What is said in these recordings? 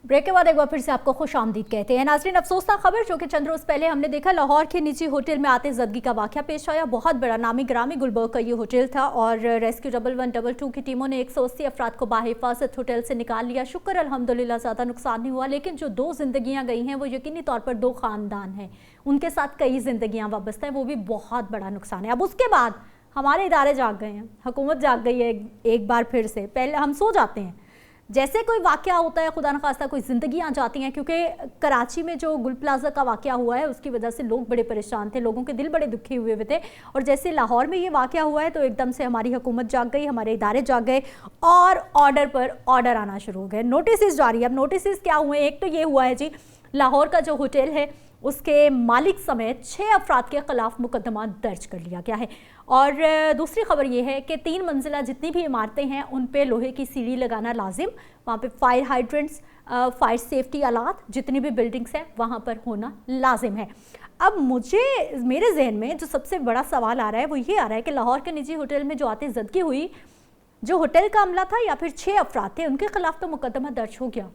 Break के बाद एक बार फिर से आपको खुश आमदीद कहते हैं। नाज़रीन, अफसोसनाक खबर जो कि चंद रोज़ पहले हमने देखा, लाहौर के निजी होटल में आते ज़दगी का वाक़या पेश आया। बहुत बड़ा नामी ग्रामी गुलबर्ग का ये होटल था और रेस्क्यू 1112 की टीमों ने 180 अफराद को बाहिफाजत होटल से निकाल लिया। शुक्र अल्हम्दुलिल्लाह ज़्यादा नुकसान नहीं हुआ, लेकिन जो 2 ज़िंदगियाँ गई हैं वो यकीनी तौर पर 2 ख़ानदान हैं, उनके साथ कई ज़िंदगियाँ वाबस्ता हैं, वो भी बहुत बड़ा नुकसान है। अब उसके बाद हमारे इदारे जाग गए हैं, हुकूमत जाग गई है एक बार फिर से। पहले हम सो जाते हैं, जैसे कोई वाक़या होता है, खुदा न खास्ता कोई ज़िंदगियाँ जाती हैं, क्योंकि कराची में जो गुल प्लाजा का वाक़या हुआ है उसकी वजह से लोग बड़े परेशान थे, लोगों के दिल बड़े दुखी हुए थे। और जैसे लाहौर में ये वाक़या हुआ है तो एकदम से हमारी हुकूमत जाग गई, हमारे इदारे जाग गए और ऑर्डर पर ऑर्डर आना शुरू हो गए, नोटिस जारी। अब नोटिस क्या हुए? एक तो ये हुआ है जी, लाहौर का जो होटल है उसके मालिक समेत 6 अफराद के खिलाफ मुकदमा दर्ज कर लिया गया है। और दूसरी खबर यह है कि 3 मंजिला जितनी भी इमारतें हैं उन पे लोहे की सीढ़ी लगाना लाजिम, वहाँ पे फायर हाइड्रेंट्स, फायर सेफ्टी आलात जितनी भी बिल्डिंग्स हैं वहाँ पर होना लाजिम है। अब मेरे जहन में जो सबसे बड़ा सवाल आ रहा है वो ये आ रहा है कि लाहौर के निजी होटल में जो आते ज़दगी हुई, जो होटल का अमला था या फिर 6 अफराद थे, उनके खिलाफ तो मुकदमा दर्ज हो गया।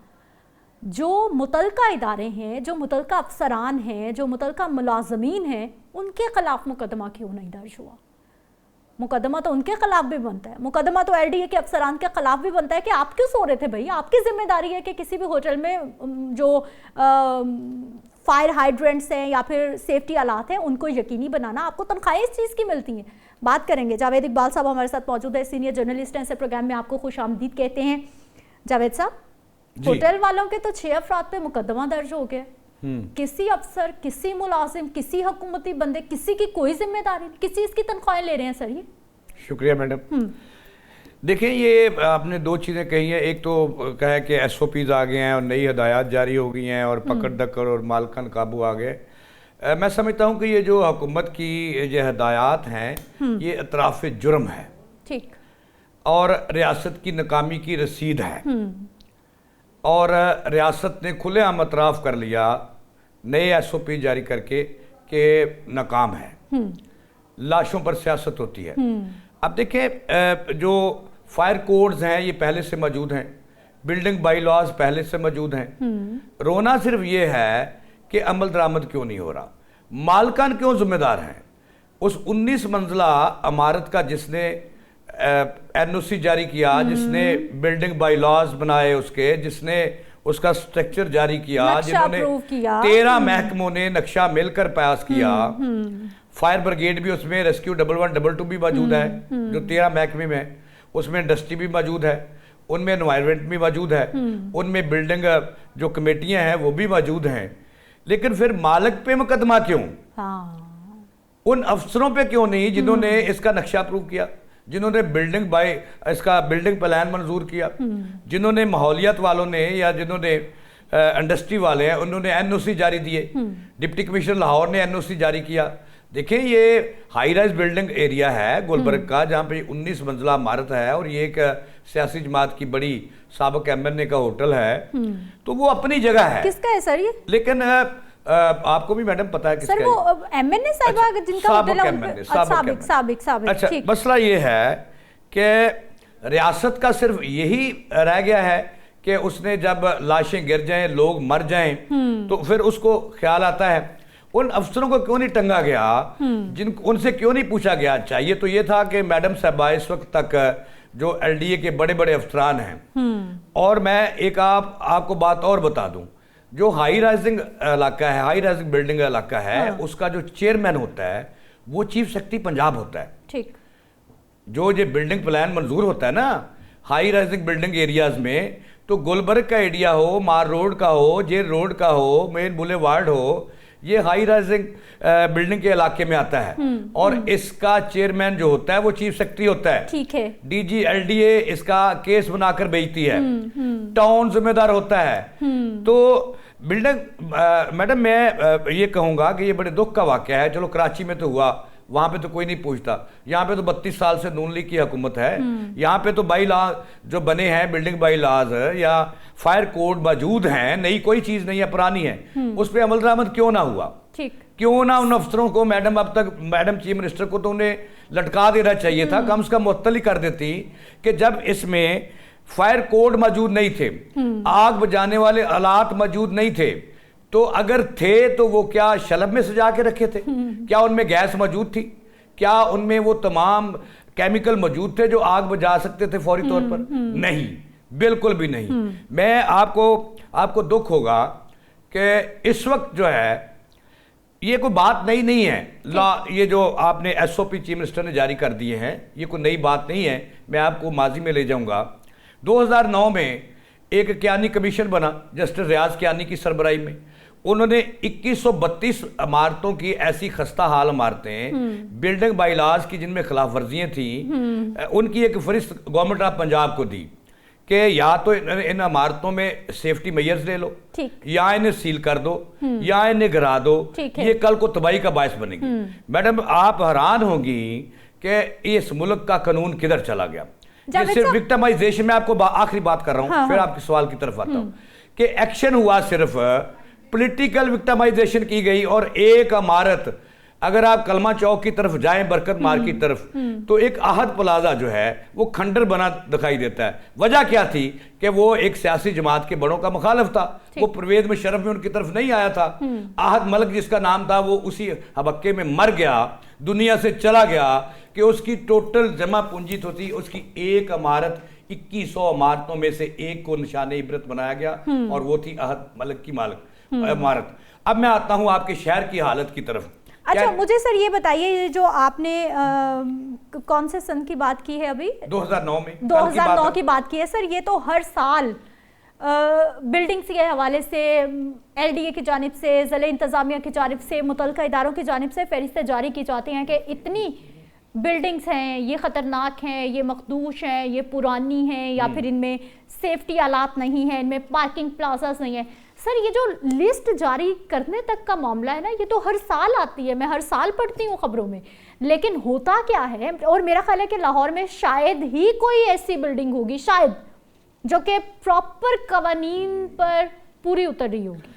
जो मुतलका इदारे हैं, जो मुतलका अफसरान हैं, जो मुतलका मुलाजमीन हैं, उनके खिलाफ मुकदमा क्यों नहीं दर्ज हुआ? मुकदमा तो उनके खिलाफ भी बनता है, मुकदमा तो LDA के अफसरान के खिलाफ भी बनता है कि आप क्यों सो रहे थे भाई? आपकी जिम्मेदारी है कि किसी भी होटल में जो फायर हाइड्रेंट्स हैं या फिर सेफ्टी आलात हैं उनको यकीनी बनाना। आपको तनख्वाहें इस चीज़ की मिलती हैं। बात करेंगे, जावेद इकबाल साहब हमारे साथ मौजूद है, सीनियर जर्नलिस्ट हैं, इस प्रोग्राम में आपको खुश आमदीद कहते हैं। जावेद साहब, होटल वालों के तो 6 अफराद पे मुकदमा दर्ज हो गया, किसी अफसर, किसी मुलाजिम, किसी हुकूमती बंदे, किसी की कोई जिम्मेदारी नहीं, किस चीज़ की तनख्वाहें ले रहे हैं सर ये? शुक्रिया मैडम। देखिए, ये आपने 2 चीज़ें कही हैं। एक तो कहा है कि SOPs आ गए हैं और नई हदायत जारी हो गई हैं और पकड़ दकड़ और मालकान काबू आ गए। मैं समझता हूँ कि ये जो हुकूमत की ये हदायत हैं ये इतराफ़ जुर्म है, ठीक, और रियासत की नाकामी की रसीद है। और रियासत ने खुलेआम इतराफ़ कर लिया नए SOP जारी करके कि नाकाम है। लाशों पर सियासत होती है। अब देखें, जो फायर कोड्स हैं ये पहले से मौजूद हैं, बिल्डिंग बाई लॉज पहले से मौजूद हैं। रोना सिर्फ ये है कि अमल दरामद क्यों नहीं हो रहा, मालकान क्यों जिम्मेदार हैं। उस 19 मंजिला इमारत का जिसने NOC जारी किया, जिसने बिल्डिंग बाई लॉज बनाए, जिसने उसका स्ट्रक्चर जारी किया, जिन्होंने 13 महकमों ने नक्शा मिलकर पास किया। फायर ब्रिगेड भी उसमें, रेस्क्यू 1112 भी मौजूद है जो 13 महकमे में, उसमें इंडस्ट्री भी मौजूद है, उनमें एनवायरनमेंट भी मौजूद है, उनमें बिल्डिंग जो कमेटियां हैं वो भी मौजूद हैं। लेकिन फिर मालिक पे मुकदमा क्यों? उन अफसरों पे क्यों नहीं जिन्होंने इसका नक्शा अप्रूव किया, जिन्होंने इसका बिल्डिंग प्लान मंजूर किया, जिन्होंने माहौलियात वालों ने या जिन्होंने इंडस्ट्री वाले हैं उन्होंने NOC जारी दिए, डिप्टी कमिश्नर लाहौर ने NOC जारी किया। देखिए, ये हाई राइज बिल्डिंग एरिया है गुलबर्ग का, जहाँ पे 19 मंजिला इमारत है और ये एक सियासी जमात की बड़ी साबिक MNA का होटल है, तो वो अपनी जगह है। किसका है सर ये? लेकिन आपको भी मैडम पता है किसका सर? वो MNA साहिबा जिनका होटल है, साबिक। अच्छा, मसला ये है कि रियासत का सिर्फ यही रह गया है कि उसने जब लाशें गिर जाएं, लोग मर जाएं, तो फिर उसको ख्याल आता है उन अफसरों को क्यों नहीं टंगा गया, उनसे क्यों नहीं पूछा गया। चाहिए तो ये था कि मैडम साहबा इस वक्त तक जो LDA के बड़े बड़े अफसरान हैं, और मैं एक आपको बात और बता दूं, जो हाई राइजिंग इलाका है, हाई राइजिंग बिल्डिंग इलाका है, उसका जो चेयरमैन होता है वो चीफ सेक्रेटरी पंजाब होता है। ठीक, जो ये बिल्डिंग प्लान मंजूर होता है ना हाई राइजिंग बिल्डिंग एरियाज में, तो गुलबर्ग का एरिया हो, मार रोड का हो, जेल रोड का हो, मेन बुलेवार्ड हो, ये हाई राइजिंग बिल्डिंग के इलाके में आता है। और इसका चेयरमैन जो होता है वो चीफ सेक्रेटरी होता है। ठीक है। DG LDA इसका केस बनाकर भेजती है, टाउन जिम्मेदार होता है। तो बिल्डिंग मैडम, मैं ये कहूंगा कि ये बड़े दुख का वाकया है। चलो कराची में तो हुआ, वहां पे तो कोई नहीं पूछता, यहाँ पे तो 32 साल से नून लीग की हुकूमत है, यहाँ पे तो बाई लॉ जो बने हैं, बिल्डिंग बाई लॉज या फायर कोड मौजूद हैं, नई कोई चीज नहीं है, पुरानी है, उस पर अमल दरामद क्यों ना हुआ? ठीक, क्यों ना उन अफसरों को मैडम, अब तक मैडम चीफ मिनिस्टर को तो उन्हें लटका देना चाहिए था, कम से कम मुअत्तल ही कर देती कि जब इसमें फायर कोड मौजूद नहीं थे, आग बुझाने वाले आलात मौजूद नहीं थे, तो अगर थे तो वो क्या शलभ में सजा के रखे थे? क्या उनमें गैस मौजूद थी? क्या उनमें वो तमाम केमिकल मौजूद थे जो आग बुझा सकते थे फौरी तौर पर? नहीं, बिल्कुल भी नहीं। मैं आपको दुख होगा कि इस वक्त जो है ये कोई बात नई नहीं है। ये जो आपने एसओपी चीफ मिनिस्टर ने जारी कर दिए हैं, ये कोई नई बात नहीं है। मैं आपको माजी में ले जाऊंगा। 2009 में एक कियानी कमीशन बना जस्टिस रियाज कियानी की सरबराही में। उन्होंने 2132 इमारतों की ऐसी खस्ता हाल इमारतें बिल्डिंग बाइलाज की जिनमें खिलाफ वर्जियाँ थी, उनकी एक फरिस्त गवर्नमेंट ऑफ पंजाब को दी कि या तो इन इमारतों में सेफ्टी मेजर्स ले लो, या इन्हें सील कर दो, या इन्हें गिरा दो, ये कल को तबाही का बायस बनेगी। मैडम आप हैरान होंगी कि इस मुल्क का कानून किधर चला गया। ये सिर्फ विक्टिमाइजेशन में, आपको आखिरी बात कर रहा हूं, फिर आपके सवाल की तरफ आता हूं कि एक्शन हुआ, सिर्फ पॉलिटिकल विक्टिमाइजेशन की गई। और एक इमारत, अगर आप कलमा चौक की तरफ जाएं, बरकत मार्ग की तरफ, तो एक आहद प्लाजा जो है वो खंडर बना दिखाई देता है। वजह क्या थी कि वो एक सियासी जमात के बड़ों का मुखालिफ था, वो परवेज मुशर्रफ में उनकी तरफ नहीं आया था। आहद मलिक जिसका नाम था वो उसी हबक्के में मर गया, दुनिया से चला गया कि उसकी टोटल जमा पूंजी होती, उसकी एक इमारत 2100 इमारतों में से एक को निशाने इबरत बनाया गया, और वो थी आहद मलिक की इमारत। अब मैं आता हूं आपके शहर की हालत की तरफ। अच्छा, मुझे सर ये बताइए, ये जो आपने कौन से सन की बात की है अभी? 2009 में 2009 की बात की है सर। ये तो हर साल बिल्डिंग्स के हवाले से एलडीए की जानिब से, ज़िला इंतज़ामिया की जानिब से, मुतल्लिका इदारों की जानिब से फहरिस्तें जारी की जाती हैं कि इतनी बिल्डिंग्स हैं, ये ख़तरनाक हैं, ये मखदूश हैं, ये पुरानी हैं, या फिर इनमें सेफ्टी आलात नहीं है, इनमें पार्किंग प्लाजास नहीं है। सर ये जो लिस्ट जारी करने तक का मामला है ना, ये तो हर साल आती है, मैं हर साल पढ़ती हूँ खबरों में, लेकिन होता क्या है? और मेरा ख्याल है कि लाहौर में शायद ही कोई ऐसी बिल्डिंग होगी, शायद, जो कि प्रॉपर कवानीन पर पूरी उतर रही होगी।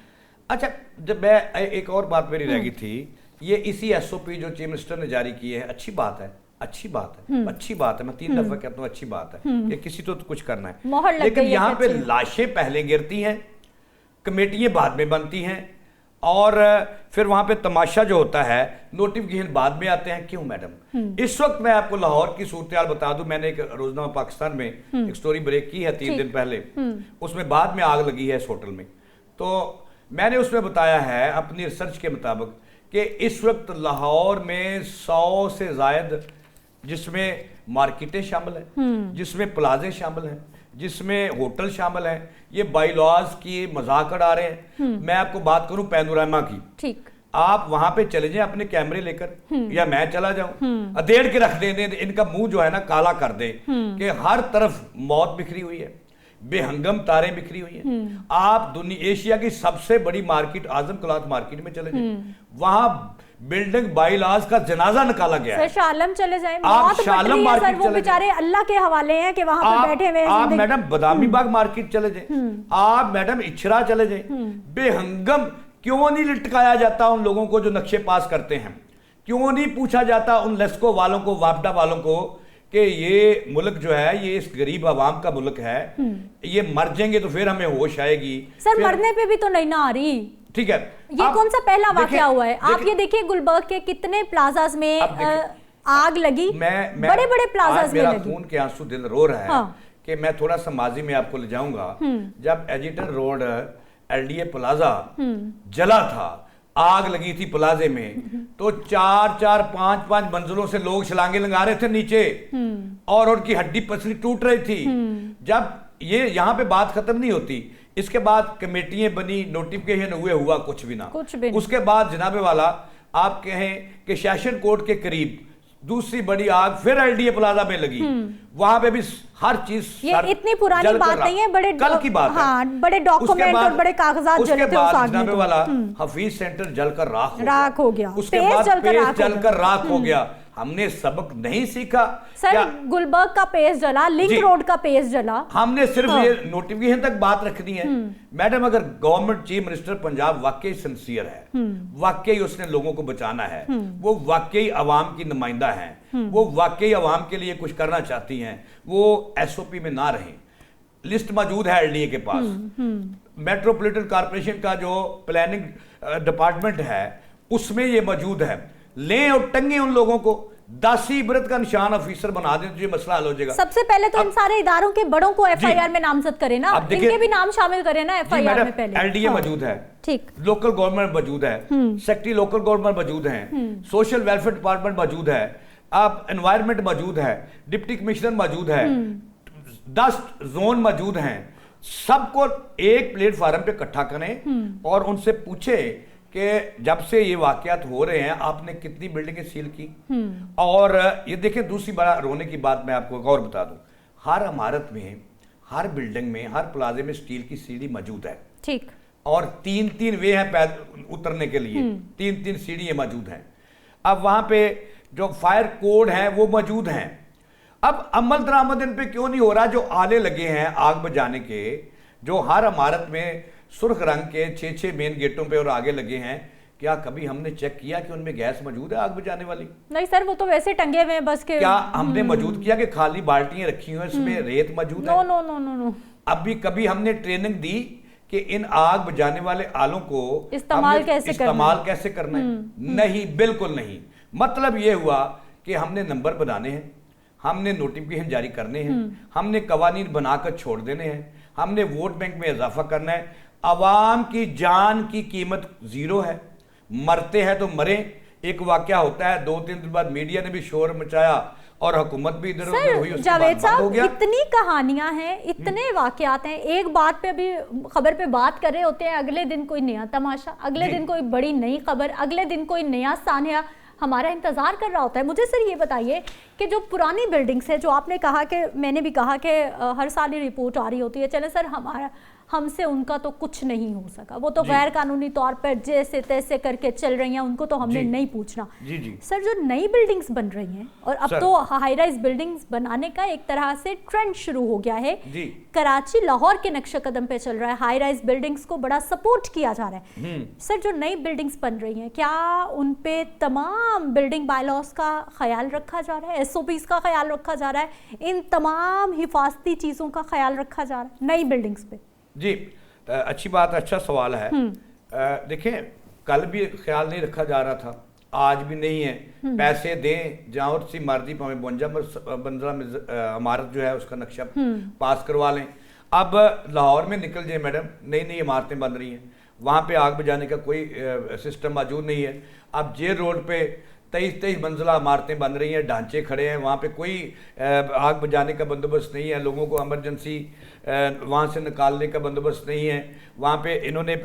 अच्छा, जब मैं एक और बात मेरी रह गई थी, ये इसी एसओपी जो चीफ मिनिस्टर ने जारी की है, अच्छी बात है, अच्छी बात है, अच्छी बात है। मैं 3 दफा कहता हूँ अच्छी बात है कि किसी तो कुछ करना है, लेकिन यहाँ पे लाशें पहले गिरती हैं, कमेटियां बाद में बनती हैं, और फिर वहां पे तमाशा जो होता है, नोटिफिकेशन बाद में आते हैं। क्यों मैडम? इस वक्त मैं आपको लाहौर की सूरत बता दूं, मैंने एक रोजनामा पाकिस्तान में एक स्टोरी ब्रेक की है 3 दिन पहले, उसमें बाद में आग लगी है इस होटल में। तो मैंने उसमें बताया है अपनी रिसर्च के मुताबिक कि इस वक्त लाहौर में 100 से ज्यादा, जिसमें मार्केटें शामिल हैं, जिसमें प्लाजे शामिल हैं, जिसमें होटल शामिल हैं, ये बाइलॉज की मजाक उड़ा रहे हैं। मैं आपको बात करूं पैनोरामा की, ठीक, आप वहां पे चले जाएं अपने कैमरे लेकर, या मैं चला जाऊं, अधेड़ के रख दें, इनका मुंह जो है ना काला कर दें कि हर तरफ मौत बिखरी हुई है, बेहंगम तारें बिखरी हुई हैं। आप दुनिया एशिया की सबसे बड़ी मार्केट आजम क्लॉथ मार्केट में चले जाएं, वहां बिल्डिंग बाइलाज का जनाजा निकाला गया है। शालम चले जाएं, आप शालम मार्केट वो बेचारे अल्लाह के हवाले हैं कि वहां पर बैठे हुए हैं। आप मैडम बदामी बाग मार्केट चले जाएं, आप मैडम इचरा चले जाएं, बेहंगम क्यों नहीं लटकाया जाता उन लोगों को जो नक्शे पास करते हैं? क्यों नहीं पूछा जाता उन लेस्को वालों को, वापडा वालों को कि ये मुल्क जो है ये इस गरीब आवाम का मुल्क है, ये मर जाएंगे तो फिर हमें होश आएगी। सर मरने पे भी तो नहीं ना आ रही, ठीक है। ये कौन सा पहला वाकया हुआ है? आप ये देखिए गुलबर्ग के कितने प्लाजास में आग लगी, बड़े बड़े प्लाजास में लगी। खून के आंसू दिल रो रहा है कि मैं थोड़ा सा माजी में आपको ले जाऊंगा। जब एजिटर रोड एलडीए प्लाजा जला था, आग लगी थी प्लाजे में, तो 4-4, 5-5 मंजिलों से लोग छलांगे लगा रहे थे नीचे, और उनकी हड्डी पसली टूट रही थी। जब ये यहाँ पे बात खत्म नहीं होती, इसके बाद कमेटियां बनी, नोटिफिकेशन हुआ कुछ भी ना। उसके बाद जनाबे वाला आप कहें कि सेशन कोर्ट के करीब दूसरी बड़ी आग फिर एलडीए प्लाजा में लगी, वहां पे भी हर चीज, ये इतनी पुरानी बात नहीं है, बड़े कल की बात है, बड़े डॉक्यूमेंट और बड़े कागजात जले थे उस आग में। जनाबे वाला हफीज सेंटर जलकर राख हो गया, उसके बाद पेस जलकर राख हो गया। हमने सबक नहीं सीखा सर? गुलबर्ग का पेस जला, लिंक रोड का पेस जला, हमने सिर्फ ये नोटिफिकेशन तक बात रखनी है। मैडम अगर गवर्नमेंट चीफ मिनिस्टर पंजाब वाकई सिंसियर है, वाकई उसने लोगों को बचाना है, वो वाकई अवाम की नुमाइंदा है, वो वाकई अवाम के लिए कुछ करना चाहती हैं, वो एसओपी में ना रहें। लिस्ट मौजूद है एलडीए के पास। मेट्रोपॉलिटन कॉर्पोरेशन का जो प्लानिंग डिपार्टमेंट है उसमें ये मौजूद है। लें और टंगे उन लोगों को, 10 इबरत का निशान ऑफिसर बना दें तो ये मसला हल हो जाएगा। सबसे पहले तो इन सारे इदारों के बड़ों को एफआईआर में नामजद करें ना, इनके भी नाम शामिल करें ना एफआईआर में पहले। एलडीए मौजूद है, ठीक, लोकल गवर्नमेंट मौजूद है, सेक्रेटरी लोकल गवर्नमेंट मौजूद है, सोशल वेलफेयर डिपार्टमेंट मौजूद है, अब एनवायरमेंट मौजूद है, डिप्टी कमिश्नर मौजूद है, 10 जोन मौजूद हैं। सबको एक प्लेटफार्म पे इकट्ठा करें और उनसे पूछे कि जब से ये वाकयात हो रहे हैं आपने कितनी बिल्डिंगें सील की। और ये देखें, दूसरी बड़ा रोने की बात मैं आपको एक और बता दूं, हर इमारत में, हर बिल्डिंग में, हर प्लाजे में स्टील की सीढ़ी मौजूद है, ठीक, और 3-3 वे हैं उतरने के लिए, 3-3 सीढ़ी मौजूद हैं। अब वहां पे जो फायर कोड है वो मौजूद हैं। अब अमल दरामद इन पे क्यों नहीं हो रहा? जो आले लगे हैं आग बुझाने के, जो हर इमारत में सुर्ख रंग के 6-6 मेन गेटों पे और आगे लगे हैं, क्या कभी हमने चेक किया कि उनमें गैस मौजूद है आग बुझाने वाली? नहीं सर, वो तो वैसे टंगे हुए हैं बस के। क्या हमने मौजूद किया कि खाली बाल्टियां रखी हुई हैं इसमें रेत मौजूद है? No no no no no. अभी कभी हमने ट्रेनिंग दी कि इन आग बुझाने वाले आलों को इस्तेमाल कैसे करना है? नहीं, बिल्कुल नहीं। मतलब ये हुआ कि हमने नंबर बनाने हैं, हमने नोटिफिकेशन जारी करने हैं, हमने कवानीन बनाकर छोड़ देने हैं, हमने वोट बैंक में इजाफा करना है। अवाम की जान की कीमत 0 है, मरते हैं तो मरे। एक वाकया होता है, 2-3 दिन बाद मीडिया ने भी शोर मचाया और हुकूमत भी इधर उधर हुई, उसके बाद बंद हो गया। इतनी कहानियां हैं, इतने वाकयात हैं, एक बात पे अभी खबर पे बात कर रहे होते हैं, अगले दिन कोई नया तमाशा, अगले दिन कोई बड़ी नई खबर, अगले दिन कोई नया सान्या हमारा इंतजार कर रहा होता है। मुझे सर ये बताइए कि जो पुरानी बिल्डिंग्स है, जो आपने कहा कि मैंने भी कहा कि हर साल ही रिपोर्ट आ रही होती है, चले सर हमसे उनका तो कुछ नहीं हो सका, वो तो गैर कानूनी तौर पर जैसे तैसे करके चल रही हैं, उनको तो हमने नहीं पूछना। सर जो नई बिल्डिंग्स बन रही हैं, और अब तो हाई राइज बिल्डिंग्स बनाने का एक तरह से ट्रेंड शुरू हो गया है, कराची लाहौर के नक्शे कदम पे चल रहा है, हाई राइज बिल्डिंग्स को बड़ा सपोर्ट किया जा रहा है। सर जो नई बिल्डिंग्स बन रही हैं, क्या उन पे तमाम बिल्डिंग बायलॉज का ख्याल रखा जा रहा है, SOPs का ख्याल रखा जा रहा है, इन तमाम हिफाजती चीज़ों का ख्याल रखा जा रहा है नई बिल्डिंग्स पे? जी, अच्छी बात, अच्छा सवाल है। देखें, कल भी ख्याल नहीं रखा जा रहा था, आज भी नहीं है। पैसे दें, जहाँ और सी मर्जी पावे 52 मंजिला में इमारत जो है उसका नक्शा पास करवा लें। अब लाहौर में निकल जाए मैडम, नई नई इमारतें बन रही हैं, वहाँ पे आग बुझाने का कोई सिस्टम मौजूद नहीं है। अब जे रोड पे 23 मंजिला इमारतें बन रही हैं, ढांचे खड़े हैं, वहाँ पे कोई आग बुझाने का बंदोबस्त नहीं है, लोगों को इमरजेंसी वहाँ से निकालने का बंदोबस्त नहीं है। वहाँ पे इन्होंने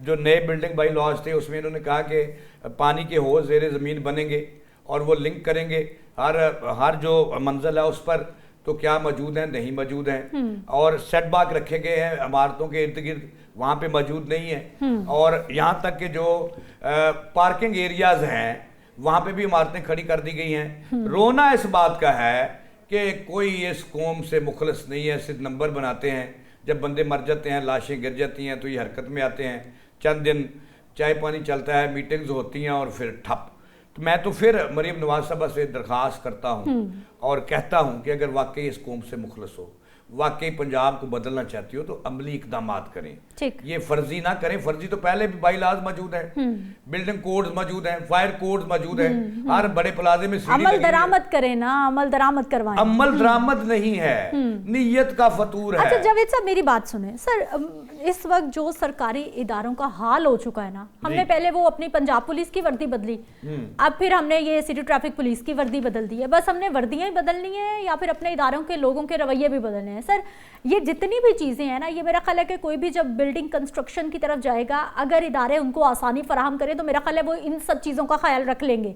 जो नए बिल्डिंग बाई लॉज थे उसमें इन्होंने कहा कि पानी के हौज ज़ेरे ज़मीन बनेंगे और वो लिंक करेंगे हर जो मंजिल है उस पर, तो क्या मौजूद है? नहीं मौजूद हैं। और सेटबाक रखे गए हैं इमारतों के इर्द गिर्द, वहाँ पे मौजूद नहीं है। और यहाँ तक कि जो पार्किंग एरियाज हैं वहाँ पे भी इमारतें खड़ी कर दी गई हैं। रोना इस बात का है कि कोई इस कौम से मुखलस नहीं है, सिर्फ नंबर बनाते हैं। जब बंदे मर जाते हैं, लाशें गिर जाती हैं, तो ये हरकत में आते हैं। चंद दिन चाय पानी चलता है, मीटिंग्स होती हैं और फिर ठप। तो मैं तो फिर मरीम नवाज साहबा से दरख्वास्त करता हूँ और कहता हूँ कि अगर वाकई इस कौम से मुखलस हो, वाकई पंजाब को बदलना चाहती हो, तो अमली इकदाम करें। ये फर्जी ना करें। फर्जी तो पहले भी बाईलाज मौजूद है, बिल्डिंग कोड्स मौजूद हैं, फायर कोड्स मौजूद हैं, हर बड़े प्लाजे में अमल दरामद करें ना, अमल दरामद करवाएं। अमल दरामद नहीं है, नीयत का फतूर है। अच्छा जावेद साहब, मेरी बात सुने सर, इस वक्त जो सरकारी इदारों का हाल हो चुका है ना, हमने पहले वो अपनी पंजाब पुलिस की वर्दी बदली, अब फिर हमने ये सिटी ट्रैफिक पुलिस की वर्दी बदल दी है। बस हमने वर्दियां ही बदलनी है या फिर अपने इदारों के लोगों के रवैये भी बदलने हैं? सर ये जितनी भी चीज़ें हैं ना, ये मेरा ख्याल है कि कोई भी जब बिल्डिंग कंस्ट्रक्शन की तरफ जाएगा, अगर इदारे उनको आसानी फराहम करें तो मेरा ख्याल है वो इन सब चीज़ों का ख्याल रख लेंगे।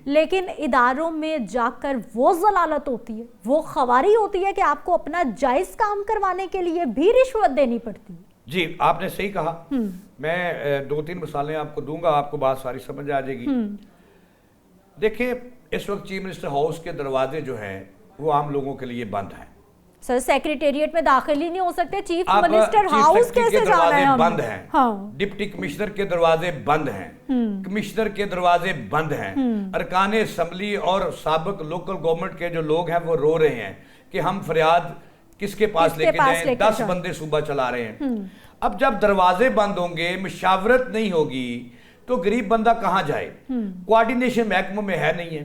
लेकिन इदारों में जाकर वो जलालत होती है, वो खवारी होती है कि आपको अपना जायज़ काम करवाने के लिए भी रिश्वत देनी पड़ती है। जी, आपने सही कहा। मैं 2-3 मिसालें आपको दूंगा, आपको बात सारी समझ आ जाएगी। देखिए, इस वक्त चीफ मिनिस्टर हाउस के दरवाजे जो हैं वो आम लोगों के लिए बंद हैं। सर सेक्रेटेरिएट में दाखिल ही नहीं हो सकते, चीफ मिनिस्टर हाउस कैसे जाना है? बंद हैं। हाँ। डिप्टी कमिश्नर के दरवाजे बंद हैं, कमिश्नर के दरवाजे बंद हैं, अरकान असेंबली और साबिक लोकल गवर्नमेंट के जो लोग हैं वो रो रहे हैं कि हम फरियाद किसके पास किसके लेके पास जाएं, लेकर 10 जाएं। बंदे सुबह चला रहे हैं। अब जब दरवाजे बंद होंगे, मशावरत नहीं होगी, तो गरीब बंदा कहाँ जाए? कोऑर्डिनेशन महकमों में है नहीं है,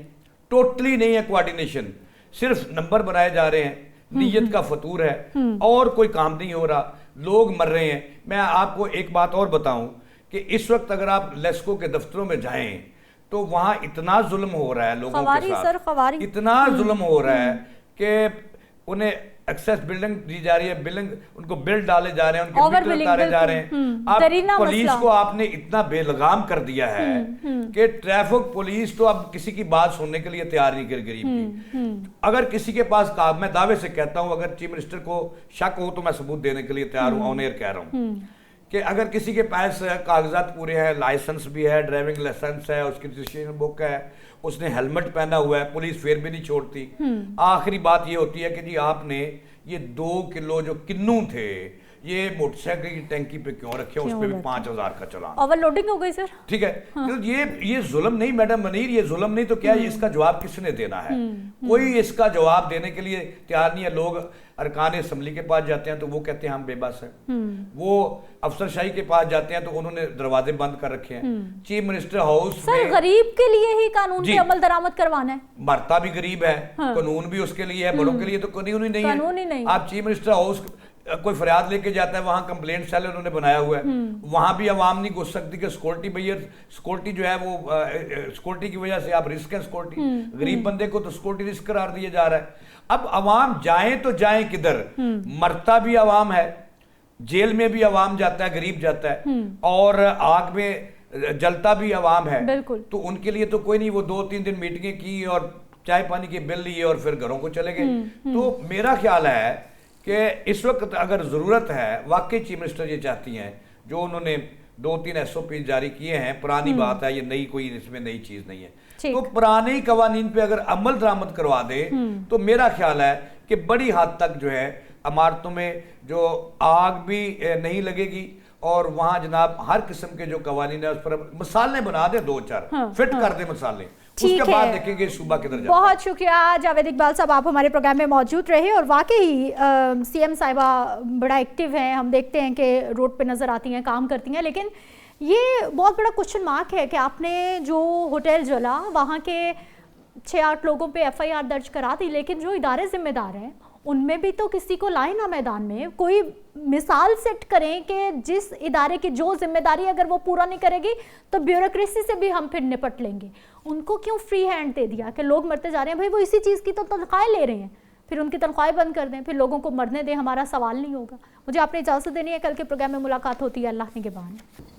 टोटली नहीं है कोऑर्डिनेशन, सिर्फ नंबर बनाए जा रहे हैं, नीयत का फतूर है और कोई काम नहीं हो रहा, लोग मर रहे हैं। मैं आपको एक बात और बताऊं कि इस वक्त अगर आप लेस्को के दफ्तरों में जाएं तो वहां इतना जुल्म हो रहा है लोगों के साथ, इतना जुल्म हो रहा है कि उन्हें एक्सेस बिल्डिंग दी जा रही है, बिल्डिंग उनको बिल डाले जा रहे हैं, उनके मीटर उतारे जा रहे हैं। अब पुलिस को आपने इतना बेलगाम कर दिया है कि ट्रैफिक पुलिस तो अब किसी की बात सुनने के लिए तैयार नहीं कर गरीब की। अगर किसी के पास मैं दावे से कहता हूं, अगर चीफ मिनिस्टर को शक हो तो मैं सबूत देने के लिए तैयार हूं, ऑन एयर कह रहा हूं कि अगर किसी के पास कागजात पूरे हैं, लाइसेंस भी है, ड्राइविंग लाइसेंस है, उसकी रजिस्ट्रेशन बुक है, उसने हेलमेट पहना हुआ है, पुलिस फिर भी नहीं छोड़ती। आखिरी बात ये होती है कि जी आपने ये 2 किलो जो किन्नू थे ये मोटरसाइकिल की टैंकी पे क्यों रखे, उस पे भी 5000 का चालान, ओवरलोडिंग हो गई सर। ठीक है। तो ये जुल्म नहीं मैडम मनीर, ये जुल्म नहीं तो क्या है? इसका जवाब किसने देना है? कोई इसका जवाब देने के लिए तैयार नहीं है। लोग अरकान असम्बली के पास जाते हैं तो वो कहते हैं हम बेबस हैं, वो अफसरशाही के पास जाते हैं तो उन्होंने दरवाजे बंद कर रखे हैं। चीफ मिनिस्टर हाउस सर गरीब के लिए ही कानून पे अमल दरामद करवाना है, मरता भी गरीब है, कानून भी उसके लिए है, बड़ों के लिए तो कानून ही नहीं है। आप चीफ मिनिस्टर हाउस कोई फरियाद लेके जाता है, वहां कंप्लेंट सेल उन्होंने बनाया हुआ है, वहां भी आवाम नहीं घुस सकती कि सिक्योरिटी भैया, सिक्योरिटी जो है वो सिक्योरिटी की वजह से आप रिस्क है, सिक्योरिटी गरीब बंदे को तो सिक्योरिटी रिस्क करार दिया जा रहा है। अब आवाम जाए तो जाए किधर? मरता भी आवाम है, जेल में भी आवाम जाता है, गरीब जाता है, और आग में जलता भी आवाम है। तो उनके लिए तो कोई नहीं, वो 2-3 दिन मीटिंगें की और चाय पानी के बिल लिए और फिर घरों को चले गए। तो मेरा ख्याल है कि इस वक्त अगर ज़रूरत है, वाकई चीफ मिनिस्टर ये चाहती हैं, जो उन्होंने 2-3 SOP जारी किए हैं, पुरानी बात है, ये नई कोई इसमें नई चीज़ नहीं है, तो पुराने कवानीन पे अगर अमल दरामद करवा दे तो मेरा ख्याल है कि बड़ी हद तक जो है इमारतों में जो आग भी नहीं लगेगी, और वहाँ जनाब हर किस्म के जो कवानीन है उस पर मसाले बना दे, 2-4 फिट कर दे मसाले, उसके बाद देखेंगे सूबा किधर जाता है। बहुत शुक्रिया जावेद इकबाल साहब, आप हमारे प्रोग्राम में मौजूद रहे, और वाकई CM साहिबा बड़ा एक्टिव हैं, हम देखते हैं कि रोड पे नज़र आती हैं, काम करती हैं, लेकिन ये बहुत बड़ा क्वेश्चन मार्क है कि आपने जो होटल जला वहाँ के 6-8 लोगों पे FIR दर्ज करा दी, लेकिन जो इदारे जिम्मेदार हैं उनमें भी तो किसी को लाए ना मैदान में, कोई मिसाल सेट करें कि जिस इदारे की जो जिम्मेदारी अगर वो पूरा नहीं करेगी तो ब्यूरोक्रेसी से भी हम फिर निपट लेंगे। उनको क्यों फ्री हैंड दे दिया कि लोग मरते जा रहे हैं, भाई वो इसी चीज़ की तो तनख्वाहें ले रहे हैं, फिर उनकी तनख्वाहें बंद कर दें, फिर लोगों को मरने दें, हमारा सवाल नहीं होगा। मुझे आपने इजाज़त देनी है, कल के प्रोग्राम में मुलाकात होती है, अल्लाह निगहबान।